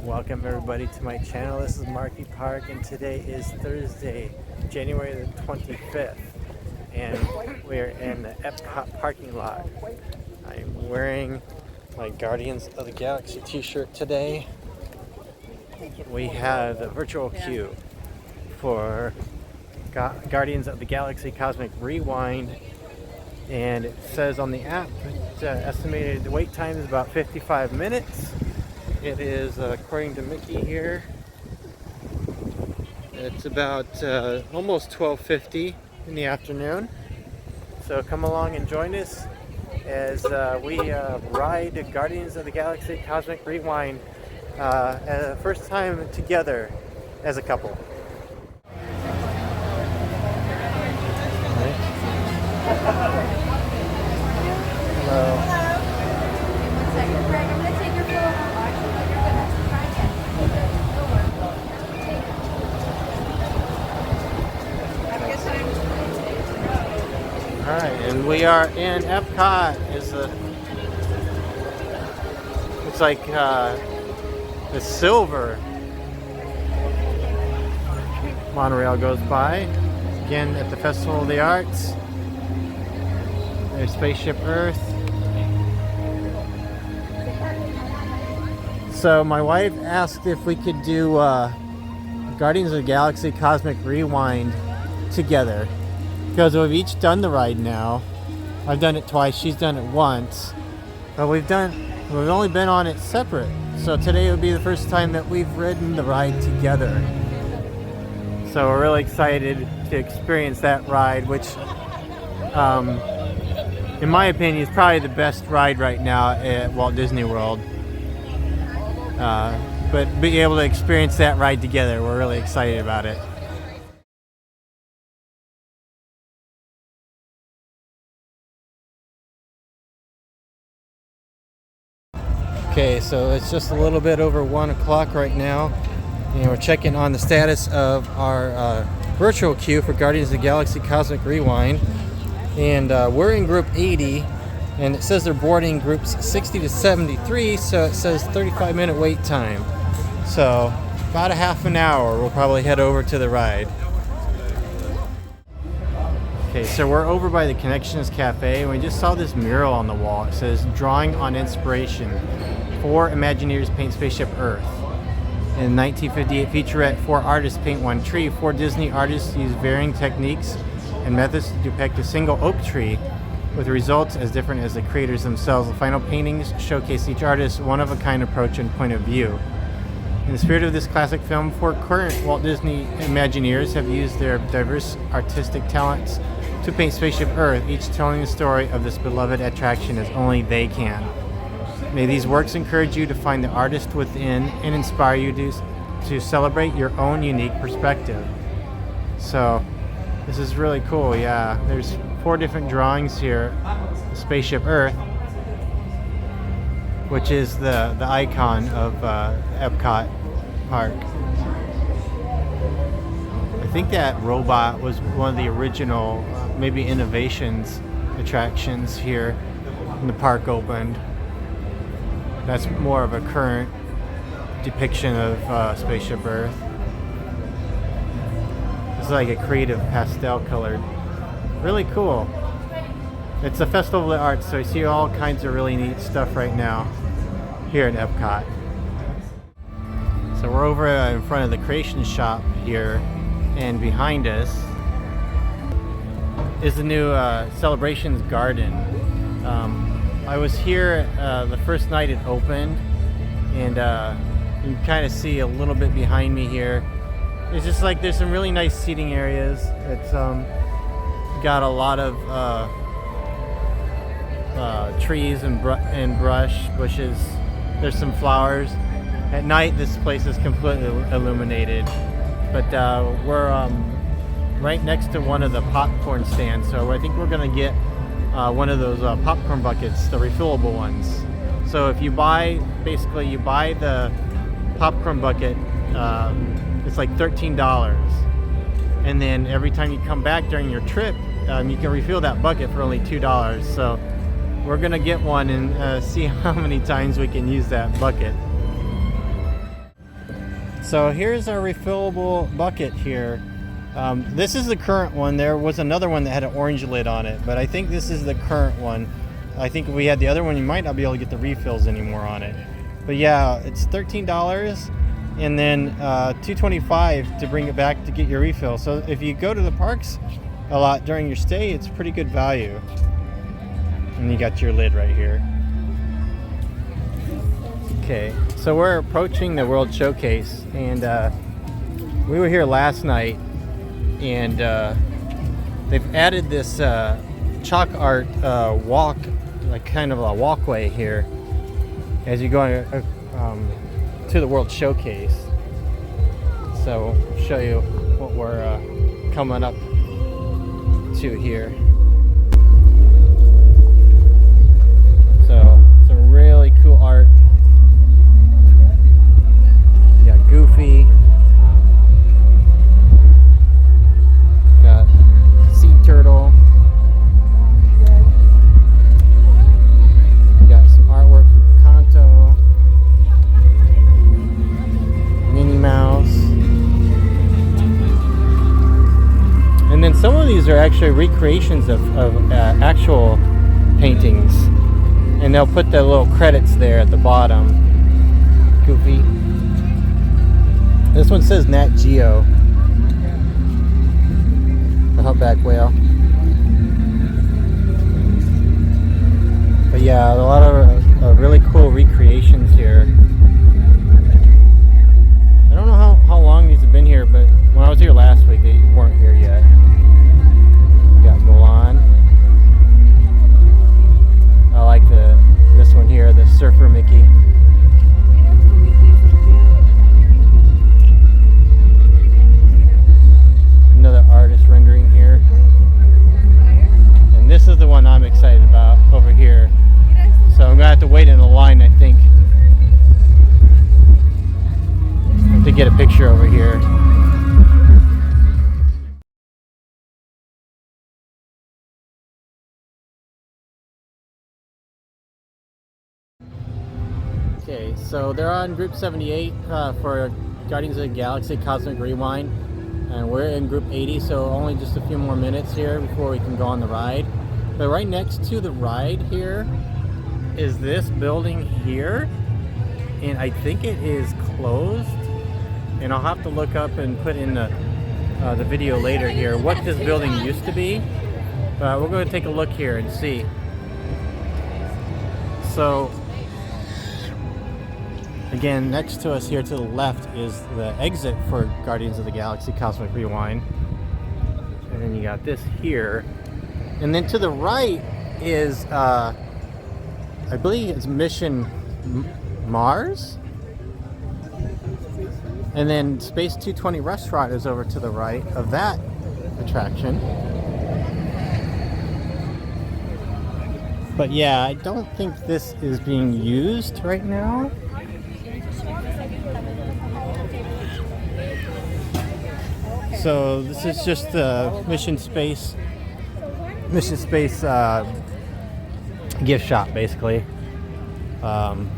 Welcome everybody to my channel. This is Marky Park and today is Thursday, January the 25th, and we're in the Epcot parking lot. I'm wearing my Guardians of the Galaxy t-shirt today. We have the virtual queue for Guardians of the Galaxy Cosmic Rewind, and it says on the app that estimated wait time is about 55 minutes. It is, according to Mickey here, it's about almost 12:50 in the afternoon. So come along and join us as we ride Guardians of the Galaxy Cosmic Rewind first time together as a couple. Hello. Alright, and we are in Epcot. It's like the silver monorail goes by. Again at the Festival of the Arts. There's Spaceship Earth. So my wife asked if we could do Guardians of the Galaxy Cosmic Rewind together, because we've each done the ride now. I've done it twice, she's done it once, but we've only been on it separate. So today would be the first time that we've ridden the ride together. So we're really excited to experience that ride, which in my opinion is probably the best ride right now at Walt Disney World. But being able to experience that ride together, we're really excited about it. Okay, so it's just a little bit over 1 o'clock right now, and we're checking on the status of our virtual queue for Guardians of the Galaxy Cosmic Rewind, and we're in group 80, and it says they're boarding groups 60 to 73, so it says 35-minute wait time. So about a half an hour we'll probably head over to the ride. Okay, so we're over by the Connections Cafe, and we just saw this mural on the wall. It says, "Drawing on Inspiration. 4 Imagineers paint Spaceship Earth." In 1958 featurette, 4 artists paint one tree. 4 Disney artists use varying techniques and methods to depict a single oak tree, with results as different as the creators themselves. The final paintings showcase each artist's one-of-a-kind approach and point of view. In the spirit of this classic film, 4 current Walt Disney Imagineers have used their diverse artistic talents to paint Spaceship Earth, each telling the story of this beloved attraction as only they can. May these works encourage you to find the artist within and inspire you to celebrate your own unique perspective. So this is really cool. Yeah, there's 4 different drawings here. Spaceship Earth, which is the icon of Epcot Park. I think that robot was one of the original, maybe innovations attractions here when the park opened. That's more of a current depiction of Spaceship Earth. It's like a creative pastel colored. Really cool. It's a Festival of the Arts, so you see all kinds of really neat stuff right now here in Epcot. So we're over in front of the Creation Shop here, and behind us is the new Celebrations Garden. I was here the first night it opened, and you can kind of see a little bit behind me here. It's just like there's some really nice seating areas. It's got a lot of trees and bushes. There's some flowers. At night this place is completely illuminated, but we're right next to one of the popcorn stands, so I think we're gonna get one of those popcorn buckets, the refillable ones. So if you buy the popcorn bucket, it's like $13, and then every time you come back during your trip, you can refill that bucket for only $2. So we're gonna get one and see how many times we can use that bucket. So here's our refillable bucket here. This is the current one. There was another one that had an orange lid on it, but I think this is the current one. I think if we had the other one, you might not be able to get the refills anymore on it. But yeah, it's $13 and then $2.25 to bring it back to get your refill. So if you go to the parks a lot during your stay, it's pretty good value. And you got your lid right here. Okay, so we're approaching the World Showcase, and we were here last night, and they've added this chalk art walk, like kind of a walkway here as you go to the World Showcase. So I'll show you what we're coming up to here. So some really cool art. You got Goofy. Got Sea Turtle. You got some artwork from Kanto. Minnie Mouse. And then some of these are actually recreations of actual paintings. And they'll put the little credits there at the bottom. Goofy. This one says Nat Geo. The humpback whale. But yeah, a lot of really cool recreations here. I don't know how long these have been here, but when I was here last week, they weren't here yet. We got Mulan. I like this one here, the Surfer Mickey. Another artist rendering here. And this is the one I'm excited about over here. So I'm gonna have to wait in a line, I think, to get a picture over here. Okay, so they're on group 78 for Guardians of the Galaxy Cosmic Rewind, and we're in group 80, so only just a few more minutes here before we can go on the ride. But right next to the ride here is this building here, and I think it is closed, and I'll have to look up and put in the video later here what this building used to be. But we're going to take a look here and see. So again, next to us here to the left is the exit for Guardians of the Galaxy Cosmic Rewind. And then you got this here. And then to the right is, I believe it's Mission Mars. And then Space 220 Restaurant is over to the right of that attraction. But yeah, I don't think this is being used right now. So this is just the Mission Space gift shop, basically. And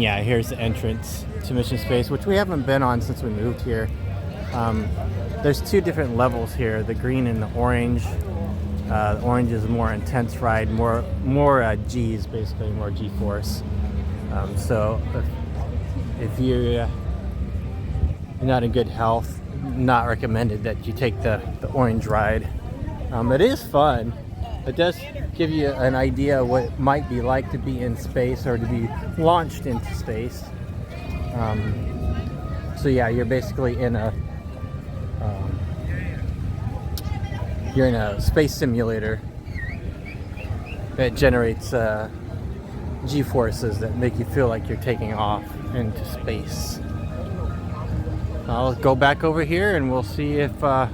yeah, here's the entrance to Mission Space, which we haven't been on since we moved here. There's two different levels here, the green and the orange. The orange is a more intense ride, more G's, basically, more G-force. So if you're not in good health, not recommended that you take the orange ride. It is fun. It does give you an idea of what it might be like to be in space or to be launched into space. So yeah, you're basically in a space simulator that generates G-forces that make you feel like you're taking off into space. I'll go back over here and we'll see if our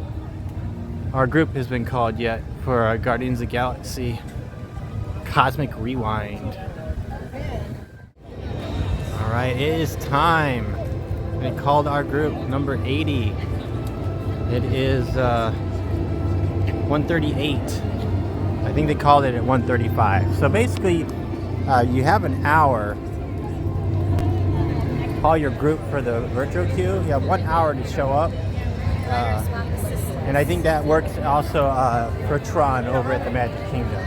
group has been called yet for our Guardians of the Galaxy Cosmic Rewind. Alright, it is time. They called our group number 80. It is 1:38. I think they called it at 1:35. So basically, you have an hour call your group for the virtual queue. You have 1 hour to show up. And I think that works also for Tron over at the Magic Kingdom.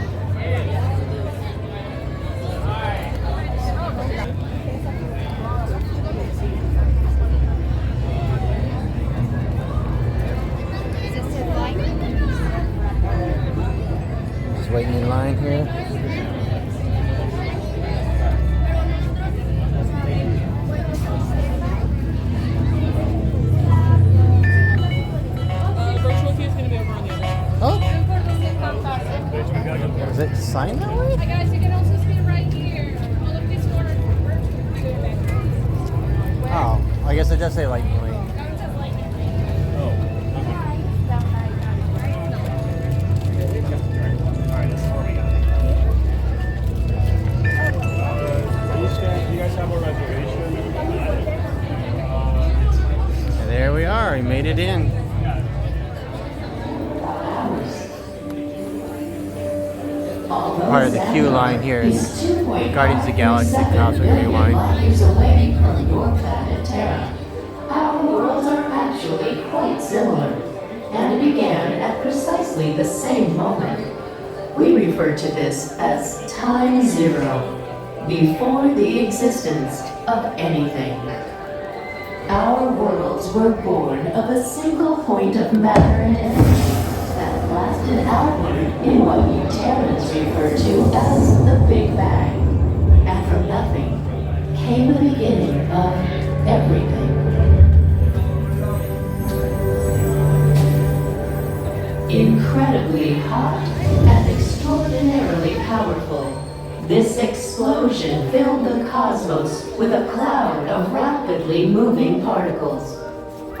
Just waiting in line here. Is it signed that way? Hi guys, you can also see right here. All of these orders were Oh, I guess it does say Lightning Lane. You guys have a reservation? And there we are. We made it in. Part of the queue line here is Guardians of the Galaxy Cosmic Rewind. Away from your planet Terra. Our worlds are actually quite similar, and it began at precisely the same moment. We refer to this as time zero, before the existence of anything. Our worlds were born of a single point of matter and energy that blasted outward in what you Terrans refer to as the Big Bang. And from nothing came the beginning of everything. Incredibly hot and extraordinarily powerful, this explosion filled the cosmos with a cloud of rapidly moving particles.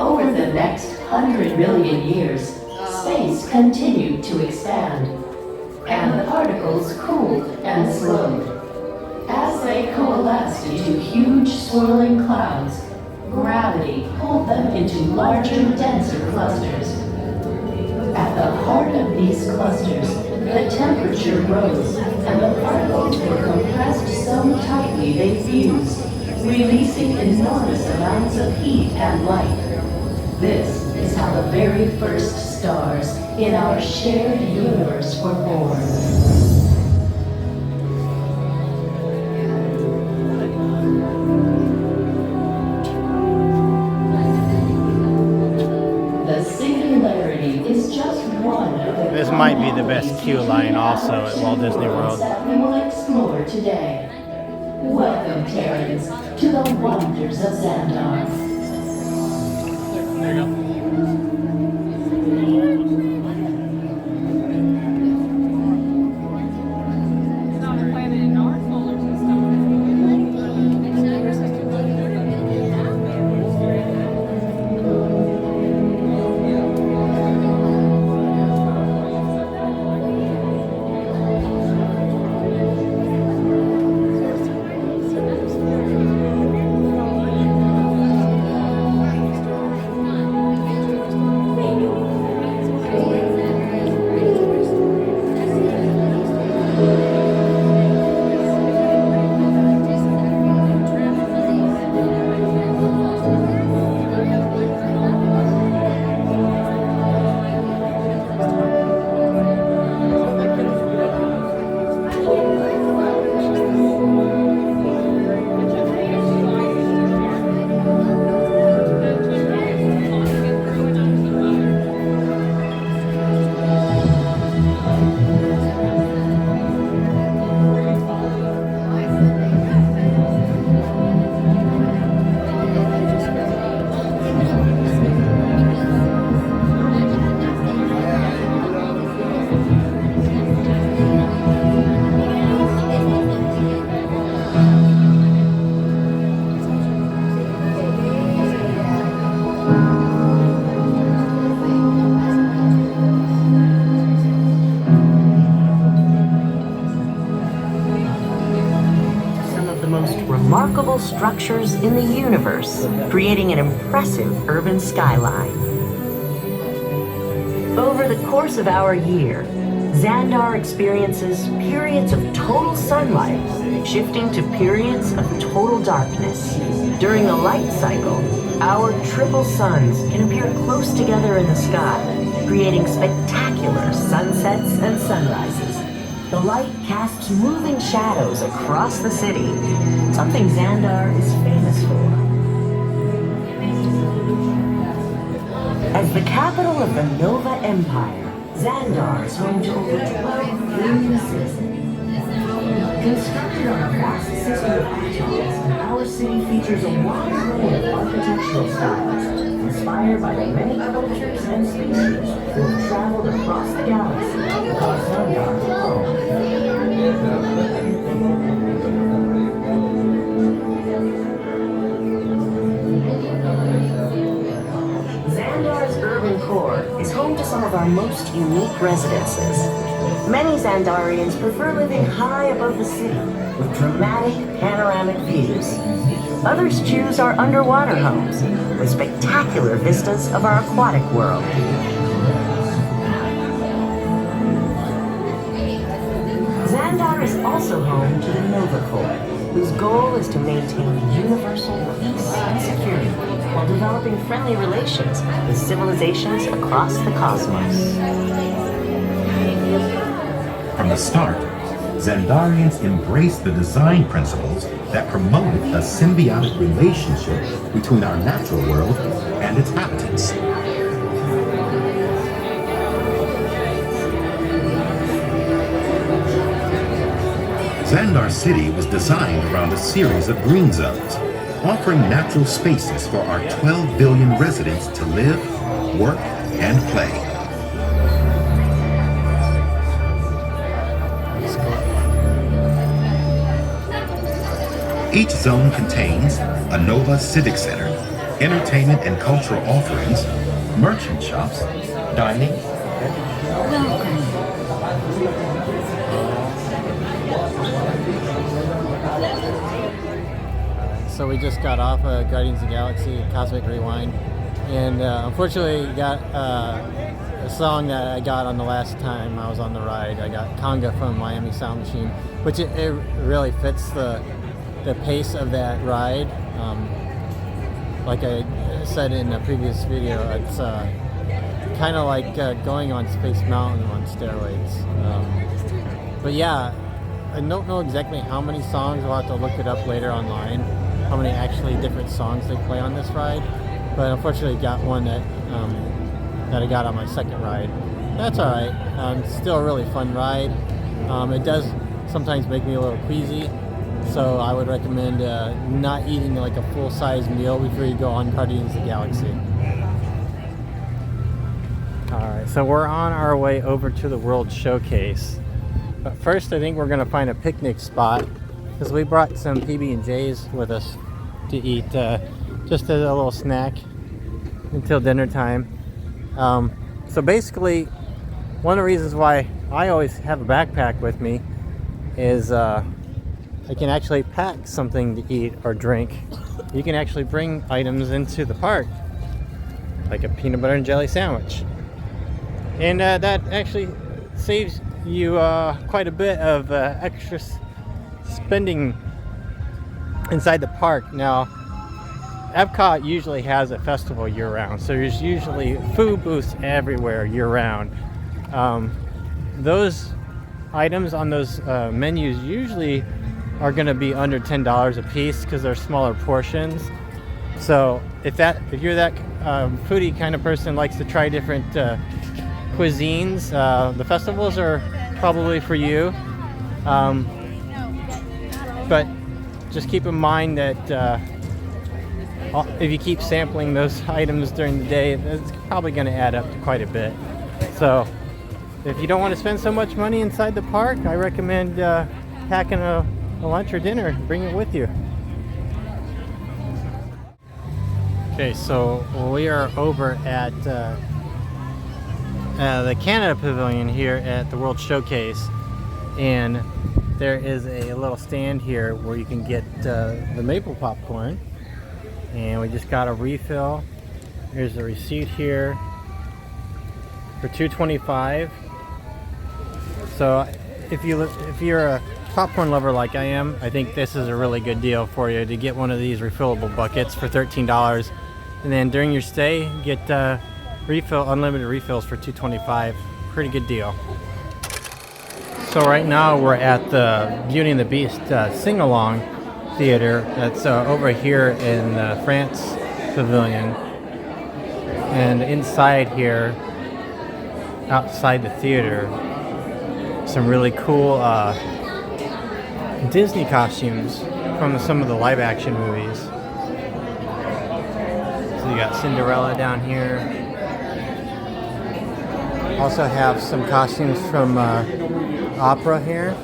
Over the next 100 million years, space continued to expand, and the particles cooled and slowed. As they coalesced into huge swirling clouds, gravity pulled them into larger, denser clusters. At the heart of these clusters, the temperature rose, and the particles were compressed so tightly they fused, releasing enormous amounts of heat and light. This is how the very first stars in our shared universe were born. The singularity is just one of the This might be the best queue line also at Walt Disney World. that we will explore today. Welcome, Terrans, to the wonders of Xandar. There you go. It's not a planet in our solar system. Remarkable structures in the universe, creating an impressive urban skyline. Over the course of our year, Xandar experiences periods of total sunlight, shifting to periods of total darkness. During the light cycle, our triple suns can appear close together in the sky, creating spectacular sunsets and sunrises. The light casts moving shadows across the city, something Xandar is famous for. As the capital of the Nova Empire, Xandar is home to over 12 billion citizens. Constructed on a vast system of atoms, our city features a wide array of architectural styles, inspired by the many cultures and species who have traveled across the galaxy to call Xandar home. Xandar's urban core is home to some of our most unique residences. Many Xandarians prefer living high above the city with dramatic panoramic views. Others choose our underwater homes with spectacular vistas of our aquatic world. Xandar is also home to the Nova Corps, whose goal is to maintain universal peace and security while developing friendly relations with civilizations across the cosmos. From the start, Xandarians embraced the design principles that promoted a symbiotic relationship between our natural world and its inhabitants. Xandar City was designed around a series of green zones, offering natural spaces for our 12 billion residents to live, work, and play. Each zone contains a Nova Civic Center, entertainment and cultural offerings, merchant shops, dining, So we just got off Guardians of the Galaxy Cosmic Rewind, and unfortunately got a song that I got on the last time I was on the ride. I got Conga from Miami Sound Machine, which it really fits the pace of that ride. Like I said in a previous video, it's kind of like going on Space Mountain on steroids. But yeah, I don't know exactly how many songs. We'll have to look it up later online, how many actually different songs they play on this ride. But unfortunately got one that I got on my second ride. That's alright. Still a really fun ride. It does sometimes make me a little queasy, so I would recommend not eating like a full-size meal before you go on Guardians of the Galaxy. Alright, so we're on our way over to the World Showcase. But first I think we're going to find a picnic spot, because we brought some PB&Js with us to eat just as a little snack until dinner time. So basically, one of the reasons why I always have a backpack with me is I can actually pack something to eat or drink. You can actually bring items into the park, like a peanut butter and jelly sandwich. And that actually saves you quite a bit of extra spending inside the park. Now, Epcot usually has a festival year-round, so there's usually food booths everywhere year-round. Those items on those menus usually are going to be under $10 a piece because they're smaller portions. So if you're that foodie kind of person, likes to try different cuisines, the festivals are probably for you. But just keep in mind that if you keep sampling those items during the day, it's probably going to add up to quite a bit. So if you don't want to spend so much money inside the park, I recommend packing a lunch or dinner, bring it with you. Okay, so we are over at the Canada Pavilion here at the World Showcase, and there is a little stand here where you can get the maple popcorn, and we just got a refill. Here's the receipt here for $2.25. So if you're a popcorn lover like I am, I think this is a really good deal for you to get one of these refillable buckets for $13, and then during your stay get unlimited refills for $2.25. Pretty good deal. So right now we're at the Beauty and the Beast sing-along theater that's over here in the France Pavilion, and inside here, outside the theater, some really cool Disney costumes from some of the live action movies. So you got Cinderella down here. Also have some costumes from opera here.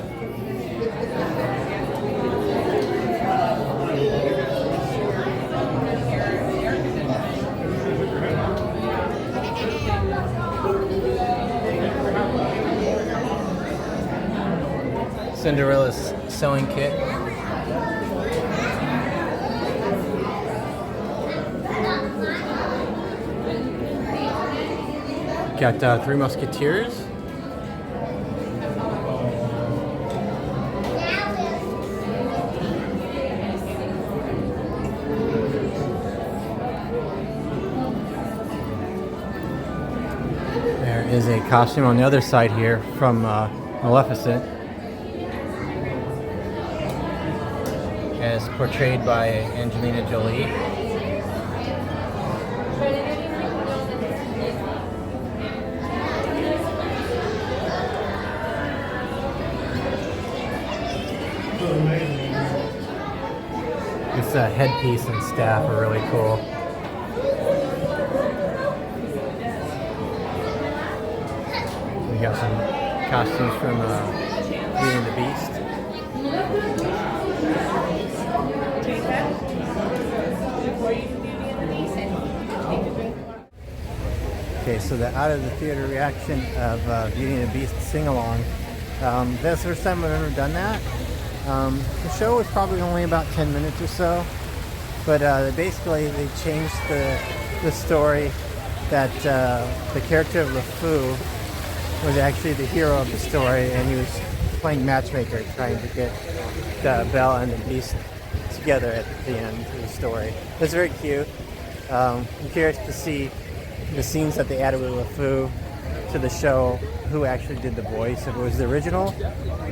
Cinderella's sewing kit. Got Three Musketeers. There is a costume on the other side here from Maleficent, as portrayed by Angelina Jolie. This headpiece and staff are really cool. We got some costumes from Beauty and the Beast. Okay, so the out of the theater reaction of Beauty and the Beast sing-along. That's the first time I've ever done that. The show was probably only about 10 minutes or so, but basically they changed the story that the character of LeFou was actually the hero of the story, and he was playing matchmaker trying to get Belle and the Beast together at the end of the story. It's very cute. I'm curious to see the scenes that they added with LeFou to the show, who actually did the voice, if it was the original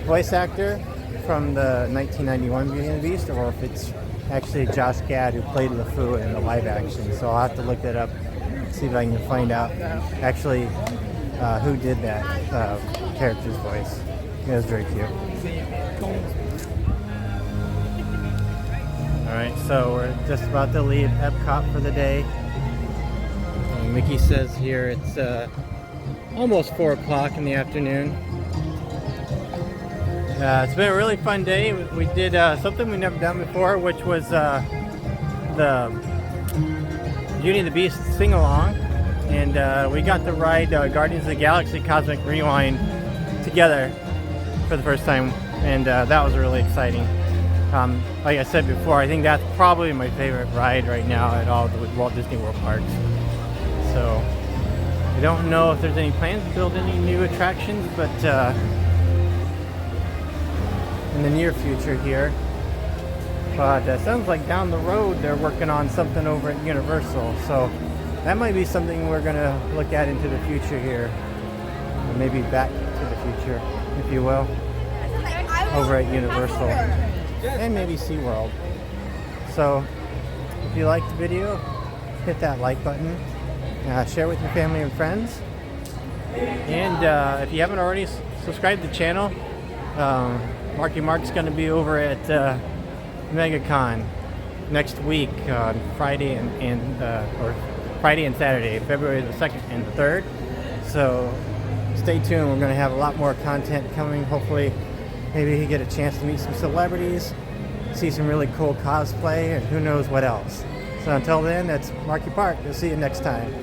voice actor from the 1991 Beauty and the Beast, or if it's actually Josh Gad who played LeFou in the live action. So I'll have to look that up, see if I can find out actually who did that character's voice. It was very cute. Alright, so we're just about to leave Epcot for the day. Mickey says here it's almost 4 o'clock in the afternoon. It's been a really fun day. We did something we've never done before, which was the Beauty and the Beast sing-along. And we got to ride Guardians of the Galaxy Cosmic Rewind together for the first time. And that was really exciting. Like I said before, I think that's probably my favorite ride right now at all the Walt Disney World parks. So I don't know if there's any plans to build any new attractions, but in the near future here. But it sounds like down the road they're working on something over at Universal, so that might be something we're going to look at into the future here, or maybe back to the future, if you will, over at Universal and maybe SeaWorld. So if you liked the video, hit that like button, share with your family and friends, and if you haven't already subscribed to the channel, Marky Mark's going to be over at MegaCon next week on Friday or Friday and Saturday, February the 2nd and the 3rd. So stay tuned. We're going to have a lot more content coming. Hopefully, maybe you get a chance to meet some celebrities, see some really cool cosplay, and who knows what else. So until then, that's Marky Park. We'll see you next time.